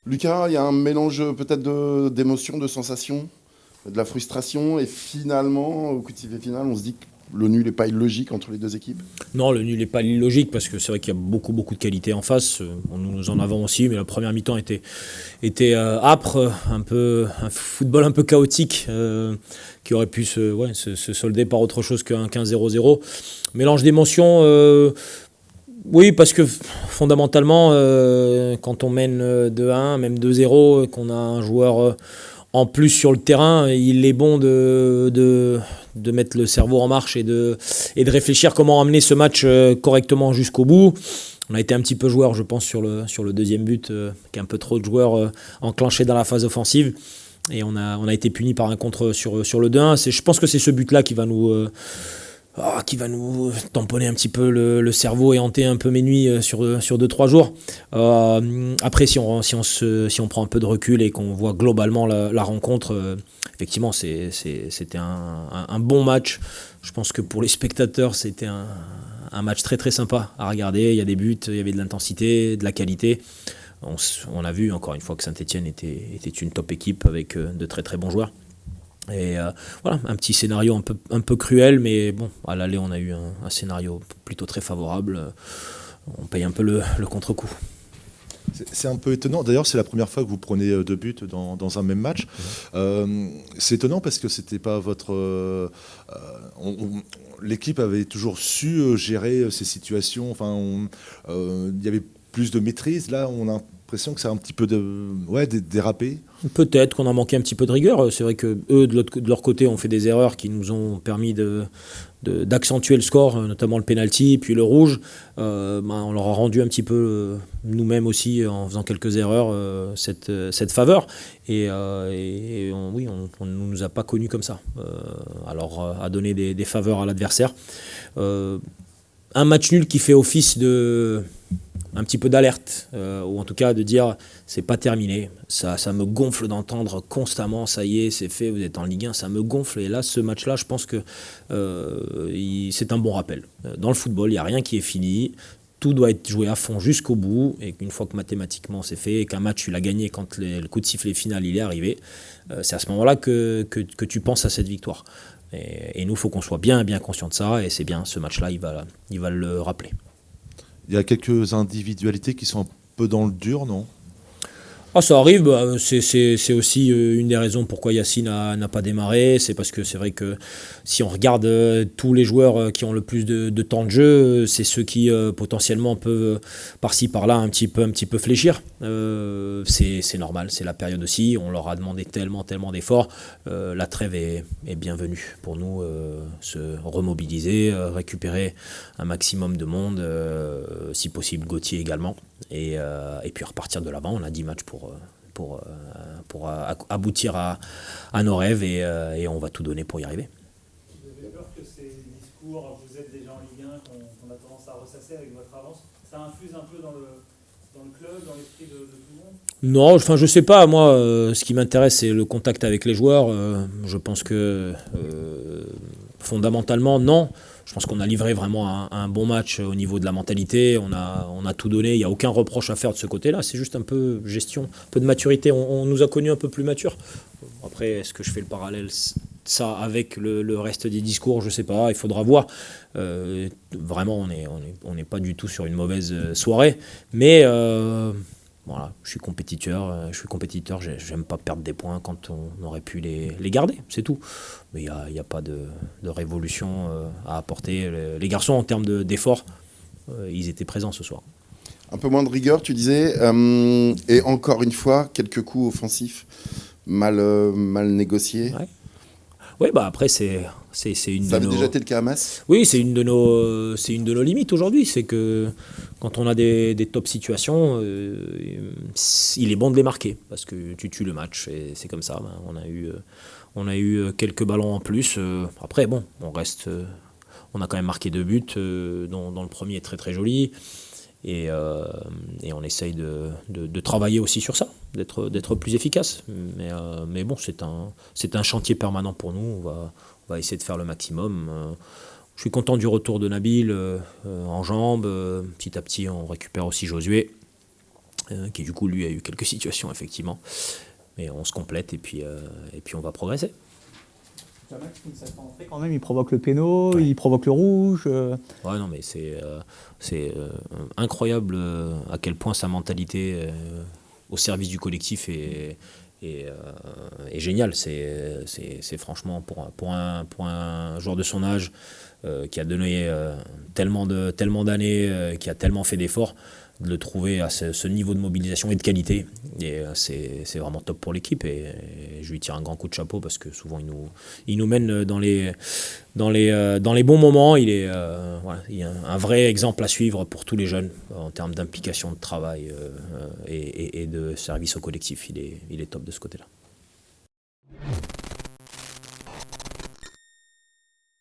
Lucas, il y a un mélange peut-être d'émotions, de sensations, de la frustration, et finalement, au coup de sifflet final, on se dit que le nul n'est pas illogique entre les deux équipes. Non, le nul n'est pas illogique parce que c'est vrai qu'il y a beaucoup, beaucoup de qualité en face. Nous en avons aussi, mais la première mi-temps était âpre, un football un peu chaotique qui aurait pu se solder par autre chose qu'un 15-0-0. Mélange d'émotions, oui, parce que fondamentalement, quand on mène 2-1, même 2-0, qu'on a un joueur en plus sur le terrain, il est bon de mettre le cerveau en marche et de réfléchir comment amener ce match correctement jusqu'au bout. On a été un petit peu joueur, je pense, sur le deuxième but, avec un peu trop de joueurs enclenchés dans la phase offensive. Et on a été puni par un contre sur le 2-1. Je pense que c'est ce but-là qui va nous tamponner un petit peu le cerveau et hanter un peu mes nuits sur 2-3 jours. Après, si on prend un peu de recul et qu'on voit globalement la rencontre, effectivement, c'était un bon match. Je pense que pour les spectateurs, c'était un match très très sympa à regarder. Il y a des buts, il y avait de l'intensité, de la qualité. On a vu encore une fois que Saint-Etienne était une top équipe avec de très très bons joueurs. Et voilà, un petit scénario un peu cruel, mais bon, à l'aller, on a eu un scénario plutôt très favorable. On paye un peu le contre-coup. C'est un peu étonnant. D'ailleurs, c'est la première fois que vous prenez 2 buts dans un même match. C'est étonnant parce que c'était pas votre. L'équipe avait toujours su gérer ces situations. Enfin, il y avait plus de maîtrise. Là, on a l'impression que ça a un petit peu dérapé. Peut-être qu'on a manqué un petit peu de rigueur. C'est vrai que eux, de leur côté, ont fait des erreurs qui nous ont permis d'accentuer le score, notamment le penalty, puis le rouge. On leur a rendu un petit peu, nous-mêmes aussi, en faisant quelques erreurs, cette faveur. Oui, on ne nous a pas connus comme ça. Alors, à donner des faveurs à l'adversaire. Un match nul qui fait office de un petit peu d'alerte, ou en tout cas de dire c'est pas terminé. Ça me gonfle d'entendre constamment ça y est, c'est fait, vous êtes en Ligue 1, ça me gonfle. Et là, ce match-là, je pense que c'est un bon rappel. Dans le football, il n'y a rien qui est fini. Tout doit être joué à fond jusqu'au bout. Et qu'une fois que mathématiquement c'est fait et qu'un match tu l'as gagné quand le coup de sifflet final il est arrivé, c'est à ce moment-là que tu penses à cette victoire. Et nous, il faut qu'on soit bien conscient de ça. Et c'est bien, ce match-là, il va le rappeler. Il y a quelques individualités qui sont un peu dans le dur, non ? Ça arrive, c'est aussi une des raisons pourquoi Yacine n'a pas démarré. C'est parce que c'est vrai que si on regarde tous les joueurs qui ont le plus de temps de jeu, c'est ceux qui potentiellement peuvent par-ci par-là un petit peu fléchir. C'est normal, c'est la période aussi. On leur a demandé tellement d'efforts. La trêve est bienvenue pour nous. Se remobiliser, récupérer un maximum de monde, si possible Gauthier également. Et puis repartir de l'avant. On a 10 matchs pour aboutir à nos rêves et on va tout donner pour y arriver. Vous avez peur que ces discours, vous êtes déjà en Ligue 1, qu'on a tendance à ressasser avec votre avance, ça infuse un peu dans le club, dans l'esprit de tout le monde ? Non, enfin je sais pas, moi ce qui m'intéresse c'est le contact avec les joueurs. Je pense que fondamentalement non. Je pense qu'on a livré vraiment un bon match au niveau de la mentalité. On a tout donné. Il n'y a aucun reproche à faire de ce côté-là. C'est juste un peu gestion, un peu de maturité. On nous a connus un peu plus matures. Après, est-ce que je fais le parallèle ça avec le reste des discours ? Je ne sais pas. Il faudra voir. Vraiment, on n'est pas du tout sur une mauvaise soirée. Mais voilà, je suis compétiteur. J'aime pas perdre des points quand on aurait pu les garder. C'est tout. Mais il n'y a pas de révolution à apporter. Les garçons, en termes d'efforts, ils étaient présents ce soir. Un peu moins de rigueur, tu disais. Et encore une fois, quelques coups offensifs mal négociés. Ouais, après, c'est une Ça de avait nos... déjà été le cas à Metz ? Oui, c'est une de nos limites aujourd'hui. C'est que quand on a des top situations, il est bon de les marquer parce que tu tues le match et c'est comme ça. On a eu quelques ballons en plus. Après, bon, on a quand même marqué 2 buts, dont le premier est très très joli. Et on essaye de travailler aussi sur ça, d'être plus efficace. Mais bon, c'est un chantier permanent pour nous. On va essayer de faire le maximum. Je suis content du retour de Nabil en jambes. Petit à petit, on récupère aussi Josué. qui du coup lui a eu quelques situations effectivement. Mais on se complète et puis on va progresser. Quand même, il provoque le péno, Ouais. il provoque le rouge. Ouais, non, mais c'est incroyable à quel point sa mentalité au service du collectif est géniale. C'est franchement pour un joueur de son âge qui a donné tellement d'années, qui a tellement fait d'efforts, de le trouver à ce niveau de mobilisation et de qualité. Et c'est vraiment top pour l'équipe. Et je lui tire un grand coup de chapeau parce que souvent il nous mène dans les bons moments. Il est un vrai exemple à suivre pour tous les jeunes en termes d'implication, de travail et de service au collectif. Il est top de ce côté-là.